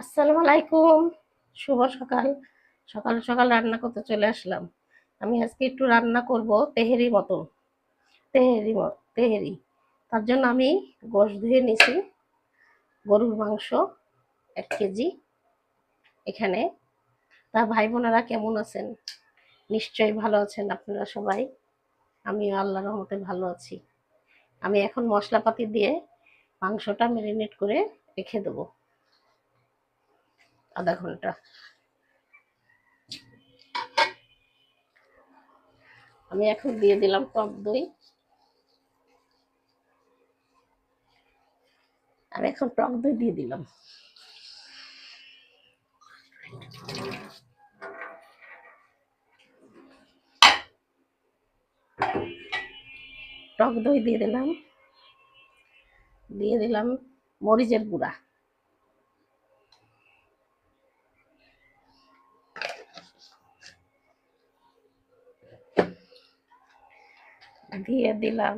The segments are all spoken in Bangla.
আসসালামু আলাইকুম। শুভ সকাল। সকাল সকাল রান্না করতে চলে আসলাম। আমি আজকে একটু রান্না করব তেহেরি মতো। তেহেরি। তার জন্য আমি গোশ ধুয়ে নিয়েছি। গরুর মাংস 1 কেজি এখানে। তা ভাই বোনেরা কেমন আছেন? নিশ্চয়ই ভালো আছেন আপনারা সবাই। আমিও আল্লাহর রহমতে ভালো আছি। আমি এখন মশলাপাতি দিয়ে মাংসটা ম্যারিনেট করে রেখে দেবো আধা ঘন্টা। আমি এখন দিয়ে দিলাম টক দই। আমি এখন টক দই দিয়ে দিলাম। টক দই দিয়ে দিলাম। দিয়ে দিলাম মরিচের গুঁড়া। দিয়ে দিলাম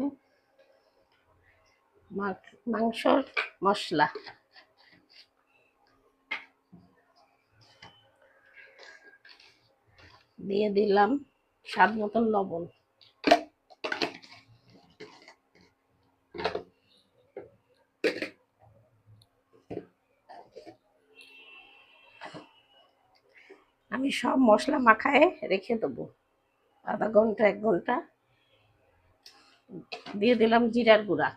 মাংসর মশলা। দিয়ে দিলাম স্বাদ মতন লবণ। আমি সব মশলা মাখায় রেখে দেবো আধা ঘন্টা 1 ঘন্টা। দিয়ে দিলাম জিরার গুঁড়া।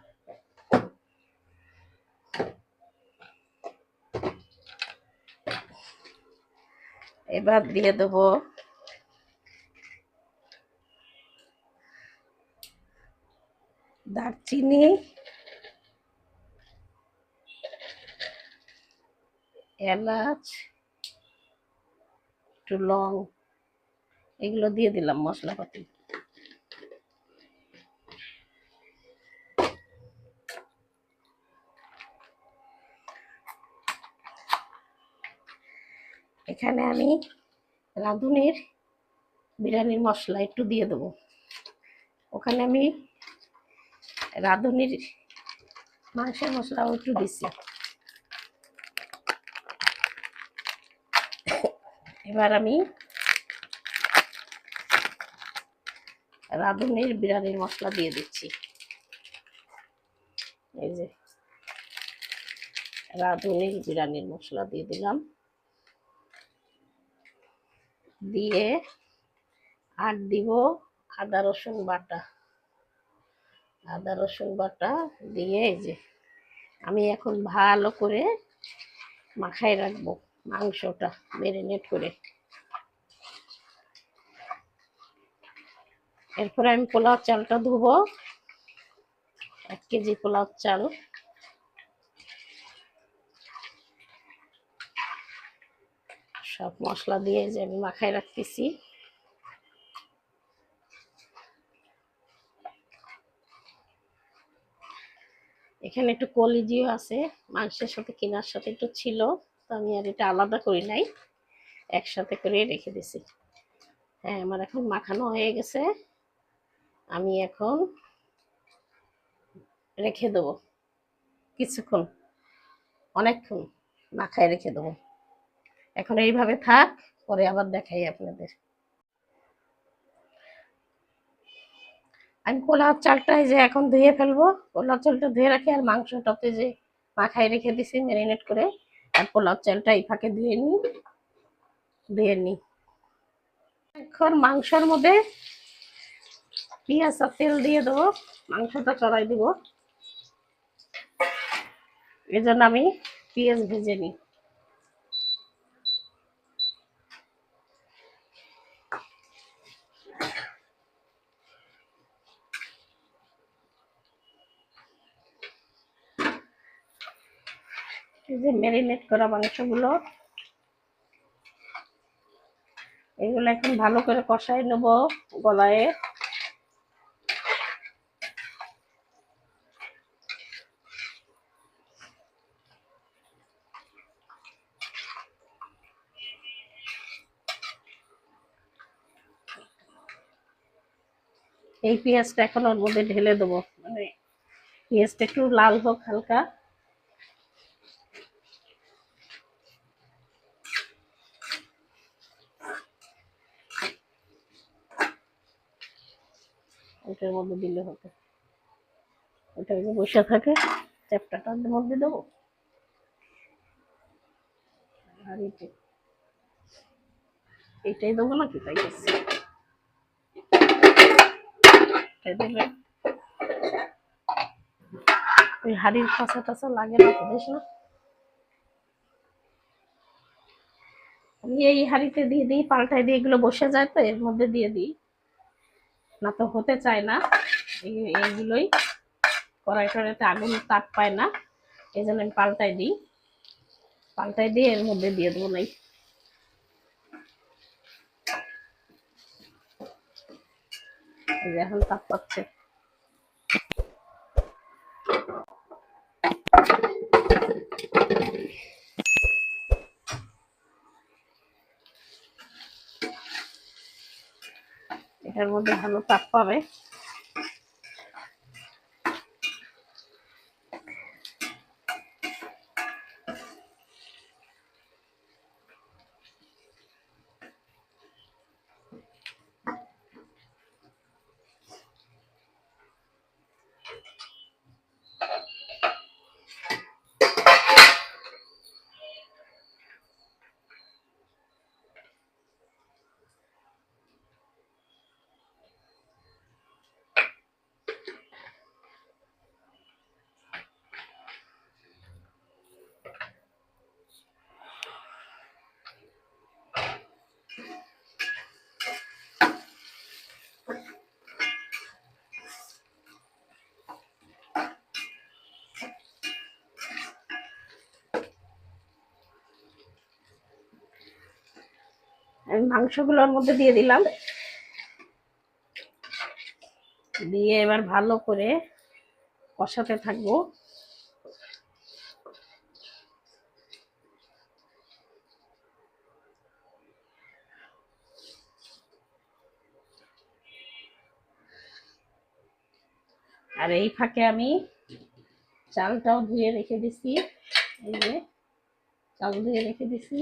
এবার দিয়ে দেবো দারচিনি, এলাচ, একটু লং, এগুলো দিয়ে দিলাম মশলাপাতি। এখানে আমি রাঁধুনির বিরিয়ানির মশলা একটু দিয়ে দেবো। ওখানে আমি রাঁধুনির মাংসের মশলাও একটু দিছি। এবার আমি রাঁধুনির বিরিয়ানির মশলা দিয়ে দিচ্ছি। এই যে রাঁধুনির বিরিয়ানির মশলা দিয়ে দিলাম। দিয়ে আর দিব আদা রসুন বাটা। আদা রসুন বাটা দিয়ে এই যে আমি এখন ভালো করে মাখায় রাখবো মাংসটা ম্যারিনেট করে। এরপরে আমি পোলাও চালটা ধুবো। 1 কেজি পোলাও চাল। সব মশলা দিয়ে যে আমি মাখায় রাখতেছি। এখানে একটু কলিজিও আছে, মাংসের সাথে কেনার সাথে একটু ছিল, তো আমি আর এটা আলাদা করি নাই, একসাথে করে রেখে দিছি। হ্যাঁ, আমার এখন মাখানো হয়ে গেছে। আমি এখন রেখে দেবো কিছুক্ষণ, অনেকক্ষণ মাখায় রেখে দেবো। এখন এইভাবে থাক, পরে আবার দেখাই আপনাদের। আমি পোলাও চালটা যে এখন ধুয়ে ফেলবো। পোলাও চালটা ধুয়ে রাখি, আর মাংসটাতে যে মাখায় রেখে দিছি ম্যারিনেট করে, আর পোলাও চালটা এই ফাঁকে ধুয়ে নি। এখন মাংসের মধ্যে পেঁয়াজ আর তেল দিয়ে দেবো, মাংসটা চড়াই দিব। এই জন্য আমি পেঁয়াজ ভেজে নিই। এই যে ম্যারিনেট করা মাংসগুলো, এগুলো এখন ভালো করে কষাই নেব গলায়। এই পেঁয়াজটা এখন ওর মধ্যে ঢেলে দেবো, মানে পেঁয়াজটা একটু লাল হোক হালকা। ওটার মধ্যে দিলে হতো। ওটা বসে থাকে, চ্যাপটাটার মধ্যে দেবো হাঁড়িতে, এটাই দেবো নাকি তাই করছি, এটাই দেবে। ওই হাঁড়ির কাঁচা টাচা লাগে না তো, দেখ না। আমি এই হাঁড়িতে দিয়ে দিই, পাল্টাই দিয়ে, এগুলো বসে যায় তো এর মধ্যে দিয়ে দিই, না তো হতে চায় না এইগুলোই। কড়াই টড়াইতে আগুন তাপ পায় না, এই জন্য আমি পাল্টাই দিই, পাল্টাই দিয়ে এর মধ্যে দিয়ে দেবো। নাই এই যে এখন তাপ পাচ্ছে। এটার মধ্যে ভালো তাপ পাবে। আমি মাংসগুলোর মধ্যে দিয়ে দিলাম, দিয়ে এবার ভালো করে কষাতে থাকবো। আর এই ফাঁকে আমি চালটাও ধুয়ে রেখে দিছি, এই যে চাল ধুয়ে রেখে দিছি।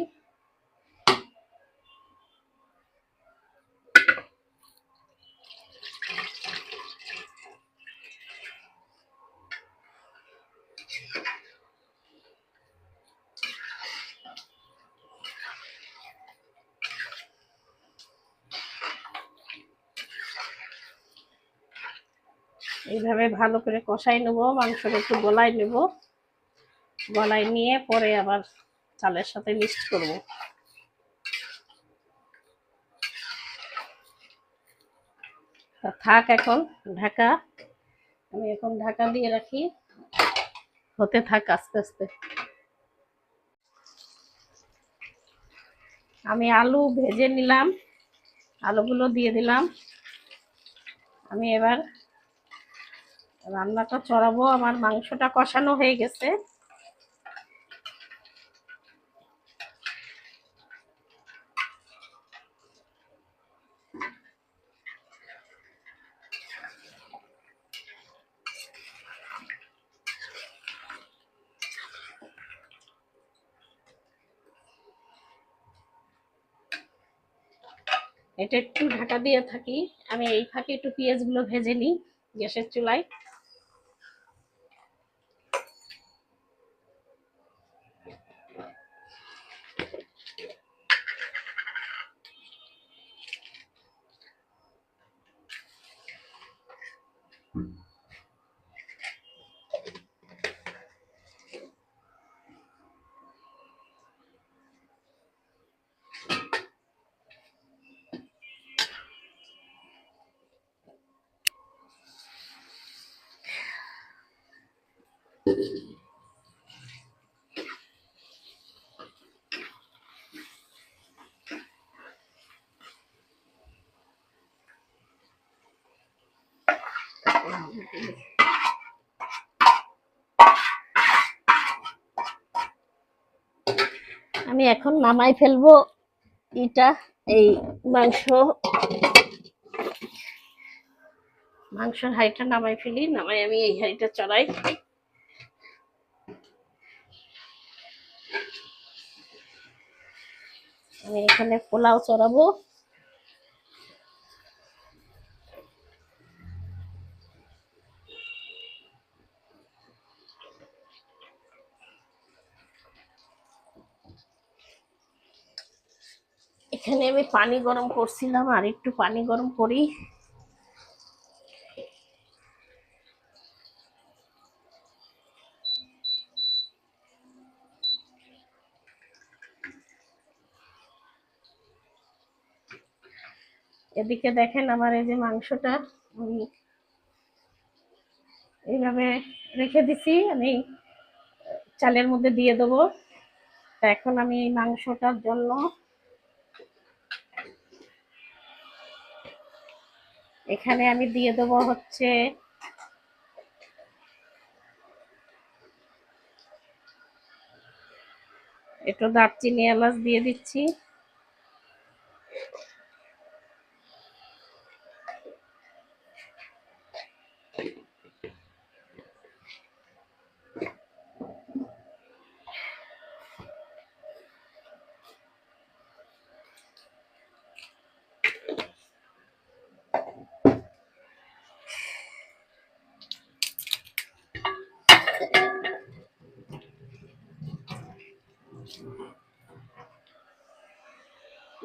এইভাবে ভালো করে কষাই নেবো, মাংসটা একটু গলায় নেব, গলায় নিয়ে পরে আবার চালের সাথে মিক্সড করব। থাক এখন ঢাকা, আমি এখন ঢাকা দিয়ে রাখি, হতে থাক আস্তে আস্তে। আমি আলু ভেজে নিলাম, আলুগুলো দিয়ে দিলাম। আমি এবার রান্নাটা চড়াবো, আমার মাংসটা কষানো হয়ে গেছে। এটা একটু ঢাকা দিয়ে থাকি, আমি এই ফাঁকে একটু পেঁয়াজগুলো ভেজে নিই গ্যাসের চুলায়। আমি এখন নামাই ফেলবো এটা, এই মাংস, মাংসের হাঁড়িটা নামাই ফেলি, নামাই আমি এই হাঁড়িটা চড়াই। আমি এখানে পোলাও চড়াবো। এখানে আমি পানি গরম করছিলাম, আর একটু পানি গরম করি। এদিকে দেখেন আমার এই যে মাংসটা আমি এইভাবে রেখে দিছি, আমি চালের মধ্যে দিয়ে দেবো। তা এখন আমি এই মাংসটার জন্য এখানে আমি দিয়ে দেবো হচ্ছে একটু দারচিনি এলাচ দিয়ে দিচ্ছি,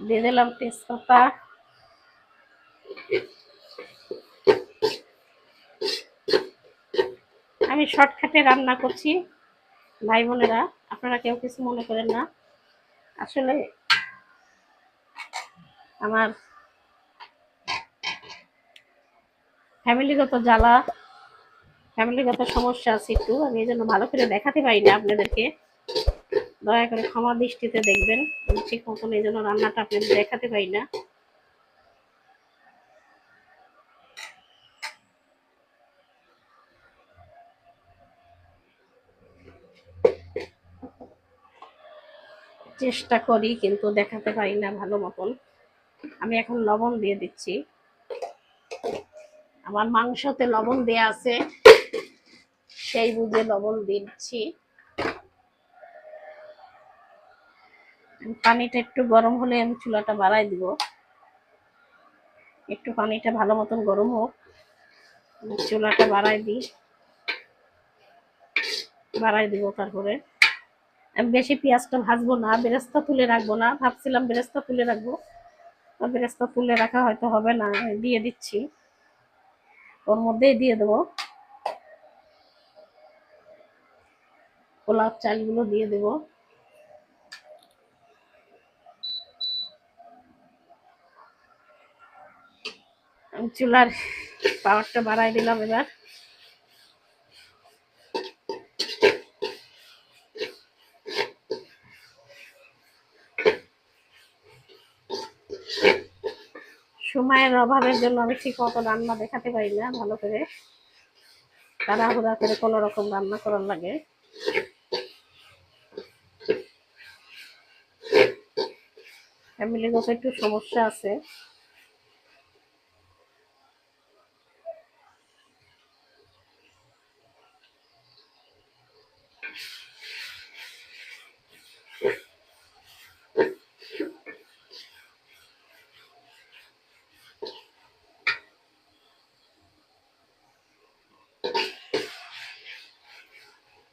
দিয়ে দিলাম তেজপাতা। আমি শর্টকাটে রান্না করছি ভাই বোনেরা, আপনারা কেউ কিছু মনে করেন না। আসলে আমার ফ্যামিলিগত জ্বালা, ফ্যামিলিগত সমস্যা আছে একটু, আমি এই জন্য ভালো করে দেখাতে পারি না আপনাদেরকে, দয়া করে ক্ষমা দৃষ্টিতে দেখবেন। ঠিক মতন এই জন্য রান্নাটা আপনাদের দেখাতে পারি না। চেষ্টা করি কিন্তু দেখাতে পারি না ভালো মতন। আমি এখন লবণ দিয়ে দিচ্ছি, আমার মাংসতে লবণ দেয়া আছে, সেই বুঝে লবণ দিচ্ছি। পানিটা একটু গরম হলে আমি চুলাটা বাড়াই দিব, একটু পানিটা ভালো মতন গরম হোক, চুলাটা বাড়াই দিব। তারপরে আমি বেশি পেঁয়াজটা ভাজবো না, বেরেস্তা তুলে রাখবো না, ভাবছিলাম বেরেস্তা তুলে রাখবো, বেরেস্তা তুলে রাখা হয়তো হবে না, দিয়ে দিচ্ছি, ওর মধ্যেই দিয়ে দেবো পোলাও চালগুলো দিয়ে দেবো। আমি চুলার পাওয়ারটা বাড়াই দিলাম এবার। সময়ের অভাবের জন্য আমি ঠিক মতো রান্না দেখাতে পারি না ভালো করে, তাড়াহুড়া করে কোনো রকম রান্না করার লাগে। ফ্যামিলিগত একটু সমস্যা আছে।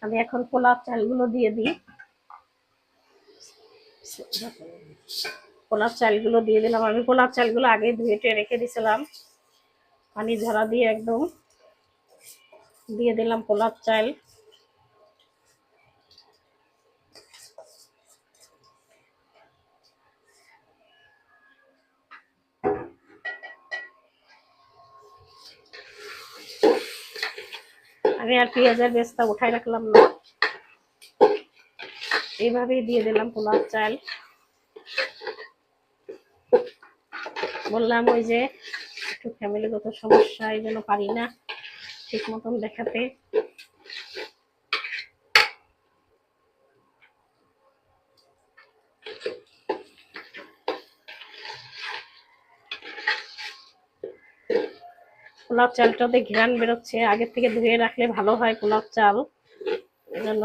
আমি এখন পোলাও চালগুলো দিয়ে দিই, পোলাও চালগুলো দিয়ে দিলাম। আমি পোলাও চালগুলো আগে ধুয়ে রেখে দিয়েছিলাম, পানি ঝরা দিয়ে একদম দিয়ে দিলাম পোলাও চাল। আমি আর পেঁয়াজের বেস্তা উঠাই রাখলাম না, এইভাবেই দিয়ে দিলাম পোলাও চাল। বললাম ওই যে একটু ফ্যামিলিগত সমস্যা, এই জন্য পারি না ঠিক মতন দেখাতে। পোলাও চালটাতে ঘ্রাণ বেরোচ্ছে, আগের থেকে ধুয়ে রাখলে ভালো হয় পোলাও চাল, এই জন্য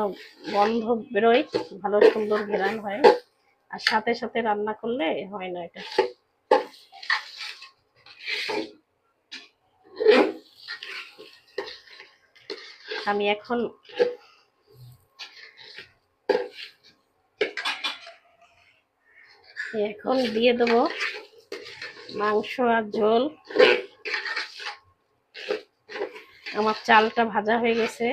গন্ধ বেরোয়, ভালো সুন্দর ঘ্রাণ হয়, আর সাথে সাথে রান্না করলে হয় না এটা। আমি এখন এখন দিয়ে দেবো মাংস আর ঝোল। আমার চালটা ভাজা হয়ে গেছে,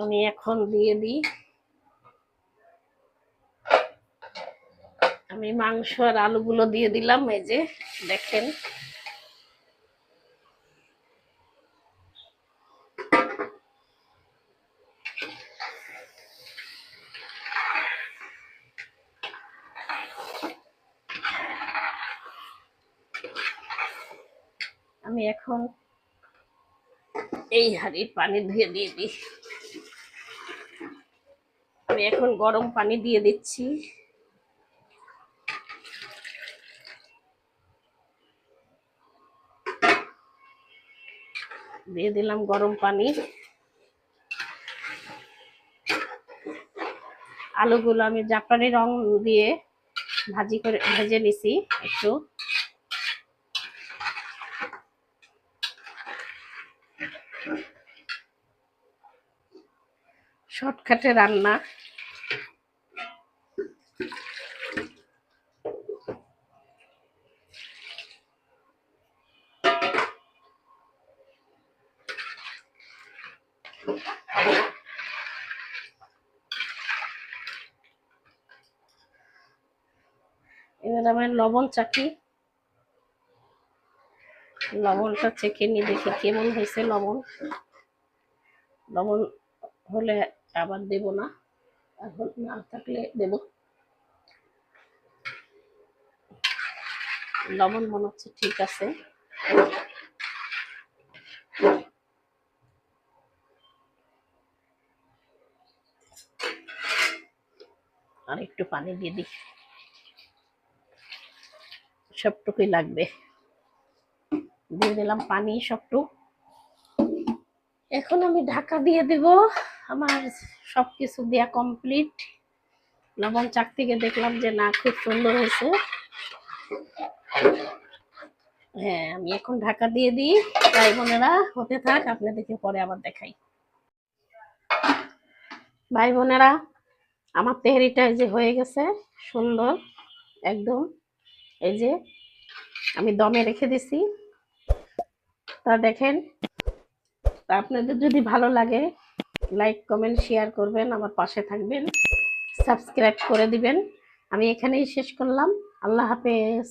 আমি এখন দিয়ে দিই। আমি মাংস আর আলুগুলো দিয়ে দিলাম, এই যে দেখেন। আমি এখন এই হাঁড়ির পানি ধুয়ে দিয়ে দিই। আমি এখন গরম পানি দিয়ে দিচ্ছি। দিয়ে দিলাম গরম পানি। আলুগুলো আমি জাফরানি রং দিয়ে ভেজে নিছি একটু। শর্টকাটে রান্না। এবার আমি লবণ চাকি, লবণটা চেখে নিয়ে দেখি কেমন হয়েছে লবণ। লবণ হলে আবার দেব না, এখন না থাকলে দেব। লবণ মনে হচ্ছে ঠিক আছে। আর একটু পানি দিয়ে দিই, সবটুকুই লাগবে। দিয়ে দিলাম পানি সবটুক। এখন আমি ঢাকা দিয়ে দেব। আমার সবকিছু দেয়া কমপ্লিট। লবণ চাক থেকে দেখলাম যে না, খুব সুন্দর হয়েছে। হ্যাঁ, আমি এখন ঢাকা দিয়ে দিই। ভাই বোনেরা হতে থাক, আপনাদেরকে পরে আবার দেখাই। ভাই বোনেরা, আমার তেহারিটা এই যে হয়ে গেছে সুন্দর একদম। এই যে আমি দমে রেখে দিছি, তা দেখেন। তা আপনাদের যদি ভালো লাগে লাইক কমেন্ট শেয়ার করবেন, আমার পাশে থাকবেন, সাবস্ক্রাইব করে দিবেন। আমি এখানেই শেষ করলাম। আল্লাহ হাফেজ।